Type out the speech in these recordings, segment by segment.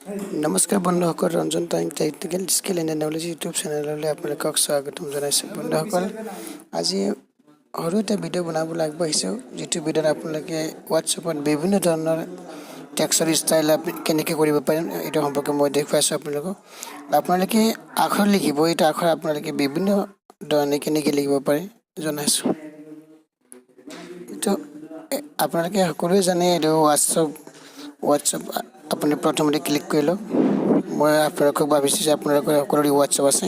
নমস্কাৰ বন্ধুসকল, Ranjan technical skill and knowledge YouTube চেনেললৈ আপোনালোকক স্বাগতম জনাইছোঁ। বন্ধুসকল, আজি সৰু এটা ভিডিঅ' বনাবলৈ আগবাঢ়িছোঁ, যিটো ভিডিঅ'ত আপোনালোকে হোৱাটছএপত বিভিন্ন ধৰণৰ টেক্সটৰ ষ্টাইল কেনেকৈ কৰিব পাৰিম এইটো সম্পৰ্কে মই দেখুৱাইছোঁ আপোনালোকক। আপোনালোকে আখৰ লিখিব, এইটো আখৰ আপোনালোকে বিভিন্ন ধৰণে কেনেকৈ লিখিব পাৰে জনাইছোঁ। এইটো আপোনালোকে সকলোৱে জানে, এইটো হোৱাটছএপ আপুনি প্ৰথমতে ক্লিক কৰি লওক। মই আপোনালোকক ভাবিছোঁ যে আপোনালোকৰ সকলোৰে হোৱাটছএপ আছে।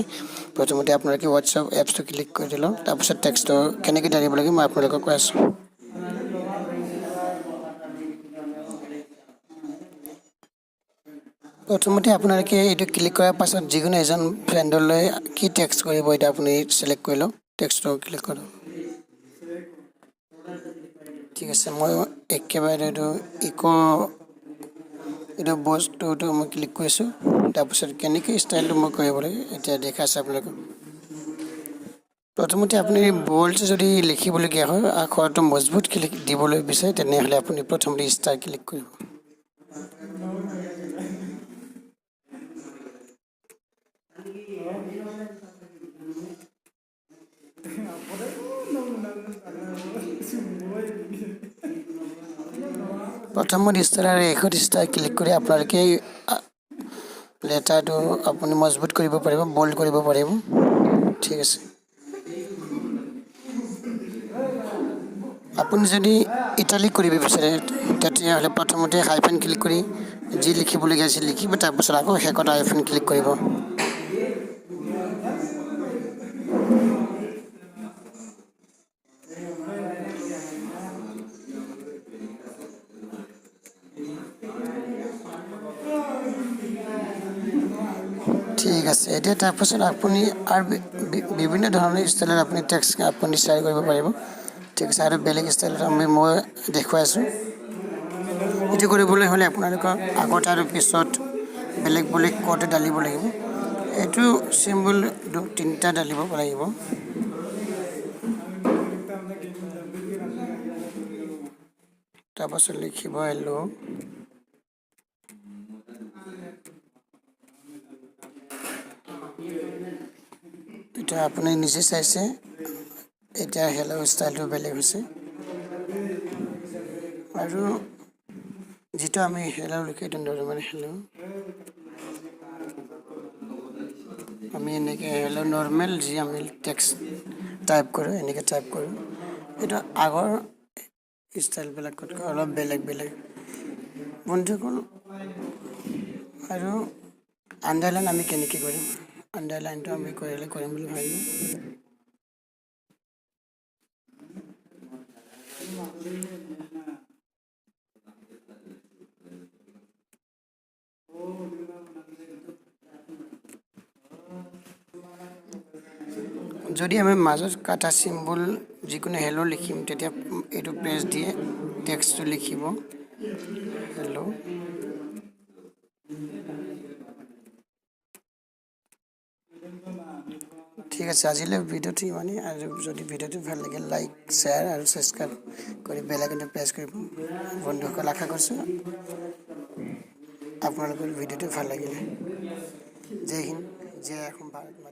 প্ৰথমতে আপোনালোকে হোৱাটছএপ এপছটো ক্লিক কৰি দিলোঁ, তাৰপিছত টেক্সটটো কেনেকৈ জানিব লাগে মই আপোনালোকক কৈ আছোঁ। প্ৰথমতে আপোনালোকে এইটো ক্লিক কৰাৰ পাছত যিকোনো এজন ফ্ৰেণ্ডলৈ কি টেক্সট কৰিব এতিয়া আপুনি চিলেক্ট কৰি লওক। টেক্সটটো ক্লিক কৰক। ঠিক আছে, মই একেবাৰে এইটো বস্তুটো মই ক্লিক কৰিছোঁ। তাৰপিছত কেনেকৈ ষ্টাইলটো মই কৰিব লাগে এতিয়া দেখাইছোঁ আপোনালোকক। প্ৰথমতে আপুনি বল্ড যদি লিখিবলগীয়া হয়, আখৰটো মজবুত দিবলৈ বিচাৰে, তেনেহ'লে আপুনি প্ৰথমতে ষ্টাৰ ক্লিক কৰিব। প্ৰথমত ষ্টাৰ আৰু শেষত ষ্টাৰ ক্লিক কৰি আপোনালোকে লেটাৰটো আপুনি মজবুত কৰিব পাৰিব, বল্ড কৰিব পাৰিব। ঠিক আছে, আপুনি যদি ইটালিক কৰিব বিচাৰে তেতিয়াহ'লে প্ৰথমতে হাইফেন ক্লিক কৰি যি লিখিবলগীয়া আছে লিখিব, তাৰপিছত আকৌ শেষত হাইফেন ক্লিক কৰিব। ঠিক আছে, এতিয়া তাৰপাছত আপুনি আৰু বিভিন্ন ধৰণৰ ষ্টাইলত আপুনি টেক্সট আপুনি শ্বেয়াৰ কৰিব পাৰিব। ঠিক আছে, আৰু বেলেগ ষ্টাইলত মই দেখুৱাইছোঁ। এইটো কৰিবলৈ হ'লে আপোনালোকৰ আগত আৰু পিছত বেলেগ বেলেগ ক'ড ডালিব লাগিব। এইটো চিম্বল তিনিটা ডালিব লাগিব। তাৰপাছত লিখিব হেল্ল'। এতিয়া আপুনি নিজে চাইছে, এতিয়া হেল্ল' ষ্টাইলটো বেলেগ হৈছে। আৰু যিটো আমি হেল্ল' লিখি মানে হেল্ল' আমি এনেকৈ হেল্ল' নৰ্মেল যি আমি টেক্সট টাইপ কৰোঁ এনেকৈ টাইপ কৰোঁ। এইটো আগৰ ষ্টাইলবিলাকতকৈ অলপ বেলেগ বন্ধুসকল। আৰু আণ্ডাৰলাইন আমি কেনেকৈ কৰিম, আণ্ডাৰলাইনটো আমি কৰিম বুলি ভাবিলোঁ। যদি আমি মাজত কাটা চিম্বল যিকোনো হেল্ল' লিখিম, তেতিয়া এইটো প্ৰেছ দিয়ে টেক্সটটো লিখিব হেল্ল'। ঠিক আছে, আজিলৈ ভিডিঅ'টো ইমানেই। আৰু যদি ভিডিঅ'টো ভাল লাগে লাইক, শ্বেয়াৰ আৰু ছাবস্ক্ৰাইব কৰি বেল আইকনটো প্ৰেছ কৰিব। বন্ধুসকল, আশা কৰিছোঁ আপোনালোকৰ ভিডিঅ'টো ভাল লাগিলে। জয় হিন্দ, জয় অসম, ভাৰত।